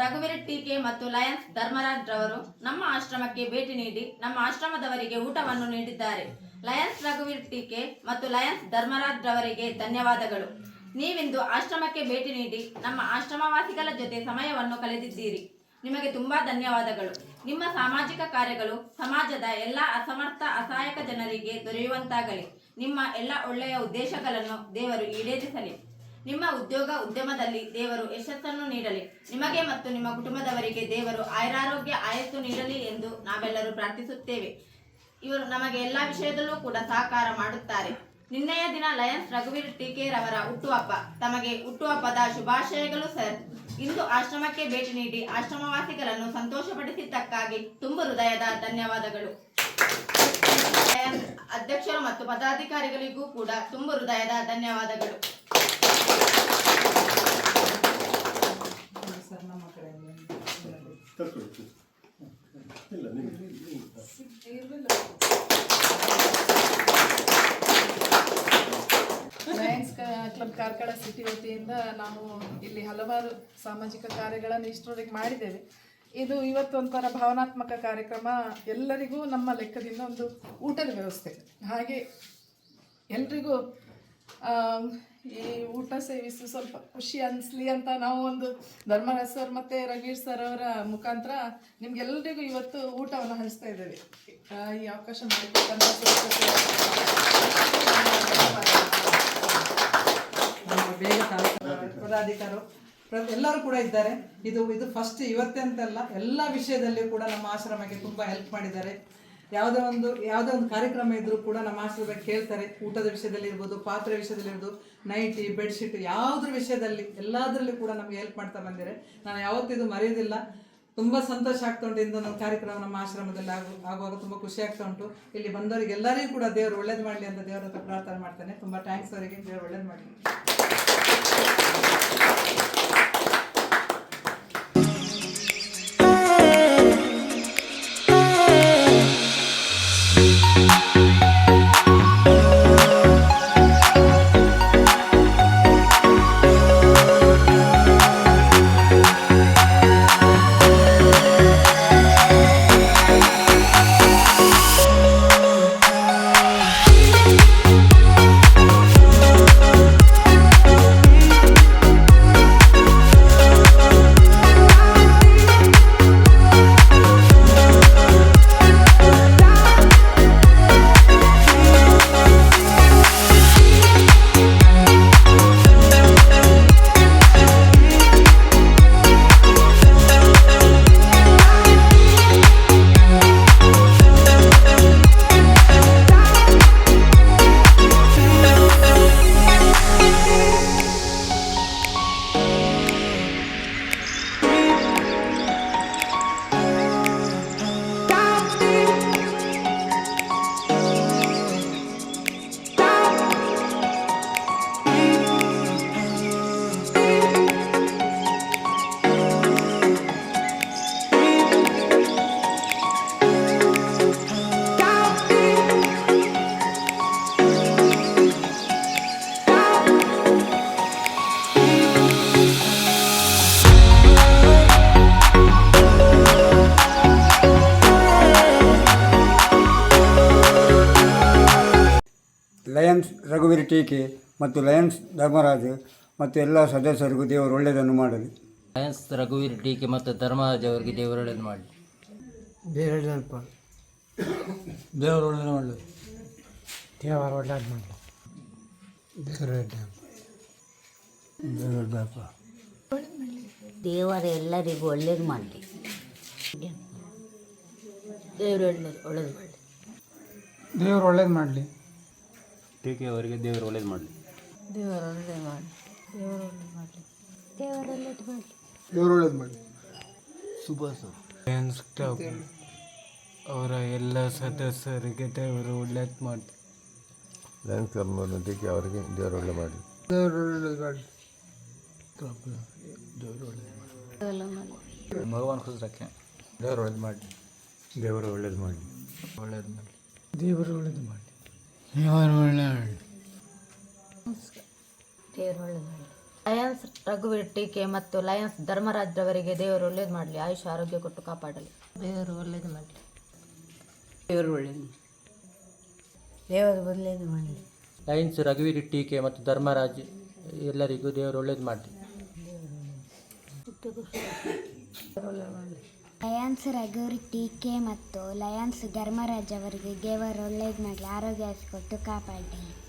ರಘುವೀರ್ ಟೀಕೆ ಮತ್ತು ಲಯನ್ಸ್ ಧರ್ಮರಾಜ್ ರವರು ನಮ್ಮ ಆಶ್ರಮಕ್ಕೆ ಭೇಟಿ ನೀಡಿ ನಮ್ಮ ಆಶ್ರಮದವರಿಗೆ ಊಟವನ್ನು ನೀಡಿದ್ದಾರೆ. ಲಯನ್ಸ್ ರಘುವೀರ್ ಟೀಕೆ ಮತ್ತು ಲಯನ್ಸ್ ಧರ್ಮರಾಜ್ ರವರಿಗೆ ಧನ್ಯವಾದಗಳು. ನೀವಿಂದು ಆಶ್ರಮಕ್ಕೆ ಭೇಟಿ ನೀಡಿ ನಮ್ಮ ಆಶ್ರಮವಾಸಿಗಳ ಜೊತೆ ಸಮಯವನ್ನು ಕಳೆದಿದ್ದೀರಿ. ನಿಮಗೆ ತುಂಬಾ ಧನ್ಯವಾದಗಳು. ನಿಮ್ಮ ಸಾಮಾಜಿಕ ಕಾರ್ಯಗಳು ಸಮಾಜದ ಎಲ್ಲ ಅಸಮರ್ಥ ಅಸಹಾಯಕ ಜನರಿಗೆ ದೊರೆಯುವಂತಾಗಲಿ. ನಿಮ್ಮ ಎಲ್ಲ ಒಳ್ಳೆಯ ಉದ್ದೇಶಗಳನ್ನು ದೇವರು ಈಡೇರಿಸಲಿ. ನಿಮ್ಮ ಉದ್ಯಮದಲ್ಲಿ ದೇವರು ಯಶಸ್ಸನ್ನು ನೀಡಲಿ. ನಿಮಗೆ ಮತ್ತು ನಿಮ್ಮ ಕುಟುಂಬದವರಿಗೆ ದೇವರು ಆಯುರಾರೋಗ್ಯ ಆಯಸ್ಸು ನೀಡಲಿ ಎಂದು ನಾವೆಲ್ಲರೂ ಪ್ರಾರ್ಥಿಸುತ್ತೇವೆ. ಇವರು ನಮಗೆ ಎಲ್ಲ ವಿಷಯದಲ್ಲೂ ಕೂಡ ಸಹಕಾರ ಮಾಡುತ್ತಾರೆ. ನಿನ್ನೆಯ ದಿನ ಲಯನ್ಸ್ ರಘುವೀರ್ ಟೀಕೆ ರವರ ಹುಟ್ಟುಹಬ್ಬ. ತಮಗೆ ಹುಟ್ಟುಹಬ್ಬದ ಶುಭಾಶಯಗಳು ಸರ್. ಇಂದು ಆಶ್ರಮಕ್ಕೆ ಭೇಟಿ ನೀಡಿ ಆಶ್ರಮವಾಸಿಗಳನ್ನು ಸಂತೋಷಪಡಿಸಿದ್ದಕ್ಕಾಗಿ ತುಂಬ ಹೃದಯದ ಧನ್ಯವಾದಗಳು. ಅಧ್ಯಕ್ಷರು ಮತ್ತು ಪದಾಧಿಕಾರಿಗಳಿಗೂ ಕೂಡ ತುಂಬ ಹೃದಯದ ಧನ್ಯವಾದಗಳು. ಲಯನ್ಸ್ ಕ್ಲಬ್ ಕಾರ್ಕಳ ಸಿಟಿ ವತಿಯಿಂದ ನಾವು ಇಲ್ಲಿ ಹಲವಾರು ಸಾಮಾಜಿಕ ಕಾರ್ಯಗಳನ್ನು ಇಷ್ಟರವರೆಗೆ ಮಾಡಿದ್ದೇವೆ. ಇದು ಇವತ್ತು ಒಂಥರ ಭಾವನಾತ್ಮಕ ಕಾರ್ಯಕ್ರಮ. ಎಲ್ಲರಿಗೂ ನಮ್ಮ ಲೆಕ್ಕದಿಂದ ಒಂದು ಊಟದ ವ್ಯವಸ್ಥೆ, ಹಾಗೆ ಎಲ್ರಿಗೂ ಈ ಊಟ ಸೇವಿಸಿ ಸ್ವಲ್ಪ ಖುಷಿ ಅನಿಸ್ಲಿ ಅಂತ ನಾವು ಒಂದು ಧರ್ಮರಾಜ್ ಸರ್ ಮತ್ತು ರಘುವೀರ್ ಸರ್ ಅವರ ಮುಖಾಂತರ ನಿಮ್ಗೆಲ್ಲರಿಗೂ ಇವತ್ತು ಊಟವನ್ನು ಹಂಚ್ತಾ ಇದ್ದೇವೆ. ಈ ಅವಕಾಶ ಮಾಡಿಕೊಟ್ಟಂತ ಬೇಗ ಪದಾಧಿಕಾರು ಎಲ್ಲರೂ ಕೂಡ ಇದ್ದಾರೆ. ಇದು ಫಸ್ಟ್ ಇವತ್ತೇ ಅಂತಲ್ಲ, ಎಲ್ಲ ವಿಷಯದಲ್ಲಿ ಕೂಡ ನಮ್ಮ ಆಶ್ರಮಕ್ಕೆ ತುಂಬ ಹೆಲ್ಪ್ ಮಾಡಿದ್ದಾರೆ. ಯಾವುದೇ ಒಂದು ಕಾರ್ಯಕ್ರಮ ಇದ್ರೂ ಕೂಡ ನಮ್ಮ ಆಶ್ರಮಕ್ಕೆ ಕೇಳ್ತಾರೆ. ಊಟದ ವಿಷಯದಲ್ಲಿ ಇರ್ಬೋದು, ಪಾತ್ರೆ ವಿಷಯದಲ್ಲಿ ಇರ್ಬೋದು, ನೈಟಿ, ಬೆಡ್ಶೀಟ್, ಯಾವುದ್ರ ವಿಷಯದಲ್ಲಿ ಎಲ್ಲದರಲ್ಲಿ ಕೂಡ ನಮಗೆ ಹೆಲ್ಪ್ ಮಾಡ್ತಾ ಬಂದಿದ್ದಾರೆ. ನಾನು ಯಾವತ್ತಿದು ಮರೆಯೋದಿಲ್ಲ. ತುಂಬ ಸಂತೋಷ ಆಗ್ತಾ ಉಂಟು. ಇಂದು ನಮ್ಮ ಕಾರ್ಯಕ್ರಮ ನಮ್ಮ ಆಶ್ರಮದಲ್ಲಿ ಆಗುವಾಗ ತುಂಬ ಖುಷಿ ಆಗ್ತಾ ಉಂಟು. ಇಲ್ಲಿ ಬಂದವರಿಗೆ ಎಲ್ಲರಿಗೂ ಕೂಡ ದೇವರು ಒಳ್ಳೇದು ಮಾಡಲಿ ಅಂತ ದೇವರ ಹತ್ರ ಪ್ರಾರ್ಥನೆ ಮಾಡ್ತೇನೆ. ತುಂಬ ಥ್ಯಾಂಕ್ಸ್ ಅವರಿಗೆ. ದೇವರು ಒಳ್ಳೇದು ಮಾಡಲಿ. ಲಯನ್ಸ್ ರಘುವೀರ್ ಟೀಕೆ ಮತ್ತು ಲಯನ್ಸ್ ಧರ್ಮರಾಜ್ ಮತ್ತು ಎಲ್ಲ ಸದಸ್ಯರಿಗೂ ದೇವರು ಒಳ್ಳೆಯದನ್ನು ಮಾಡಲಿ. ಲಯನ್ಸ್ ರಘುವೀರ್ ಟೀಕೆ ಮತ್ತು ಧರ್ಮರಾಜ್ ಅವರಿಗೆ ದೇವರು ಒಳ್ಳೆಯದು ಮಾಡಲಿ. ದೇವರು ಒಳ್ಳೆಯದು ಮಾಡಲಿ. ದೇವರು ಒಳ್ಳೆಯದು ಮಾಡಲಿ. ದೇವರು ಎಲ್ಲರಿಗೂ ಒಳ್ಳೇದು ಮಾಡಲಿ. ದೇವರು ಒಳ್ಳೇದು ಮಾಡಲಿ. ದೇವರು ಒಳ್ಳೇದು ಮಾಡಲಿ. ಟೀಕೆ ಅವರಿಗೆ ದೇವರು ಒಳ್ಳೇದು ಮಾಡಲಿ. ದೇವರು ಒಳ್ಳೇದು ಮಾಡಲಿ. ದೇವರು ಒಳ್ಳೇದು ಮಾಡಲಿ. ದೇವರು ಒಳ್ಳೇದು ಮಾಡಲಿ. ದೇವರು ಒಳ್ಳೇದು ಮಾಡಲಿ. ಸುಭಾಷ್ ಲಯನ್ಸ್ ಕ್ಲಬ್ ಅವರ ಎಲ್ಲ ಸದಸ್ಯರಿಗೆ ದೇವರು ಒಳ್ಳೇದು ಮಾಡಲಿ. ಲಯನ್ಸ್ ಕ್ಲಬ್ ಟೀಕೆ ಅವರಿಗೆ ದೇವರು ಒಳ್ಳೆ ಮಾಡಲಿ. ದೇವರು ಒಳ್ಳೇದು ಮಾಡಲಿ. ದೇವರು ಒಳ್ಳೇದು ಮಾಡಲಿ. ಭಗವಾನ್ ಖುಷ್ ರखे. ದೇವರು ಒಳ್ಳೇದು ಮಾಡಲಿ. ದೇವರು ಒಳ್ಳೇದು ಮಾಡಲಿ. ಒಳ್ಳೇದು ಮಾಡಲಿ. ದೇವರು ಒಳ್ಳೇದು ಮಾಡಲಿ. ದೇವರು ಒಳ್ಳೇದು ಮಾಡಲಿ. ದೇವರು ಒಳ್ಳೇದು ಮಾಡಲಿ. ಲಯನ್ಸ್ ರಘುವೀರ್ ಟೀಕೆ ಮತ್ತು ಲಯನ್ಸ್ ಧರ್ಮರಾಜ್ ರವರಿಗೆ ದೇವರು ಒಳ್ಳೇದು ಮಾಡಲಿ, ಆಯುಷ ಆರೋಗ್ಯ ಕೊಟ್ಟು ಕಾಪಾಡಲಿ. ದೇವರು ಒಳ್ಳೇದು ಮಾಡಲಿ. ದೇವರು ಒಳ್ಳೆಯದು. ದೇವರು ಒಳ್ಳೇದು ಮಾಡಲಿ. ಲಯನ್ಸ್ ರಘುವೀರ್ ಟೀಕೆ ಮತ್ತು ಧರ್ಮರಾಜ್ ಎಲ್ಲರಿಗೂ ದೇವರು ಒಳ್ಳೇದು ಮಾಡಲಿ. ಲಯನ್ಸ್ ರಘುವೀರ್ ಟೀಕೆ ಮತ್ತು ಲಯನ್ಸ್ ಧರ್ಮರಾಜ್ ಅವರಿಗೆ ದೇವರು ಒಳ್ಳೇದು ಮಾಡಲಿ, ಆರೋಗ್ಯ ಕೊಟ್ಟು ಕಾಪಾಡಲಿ.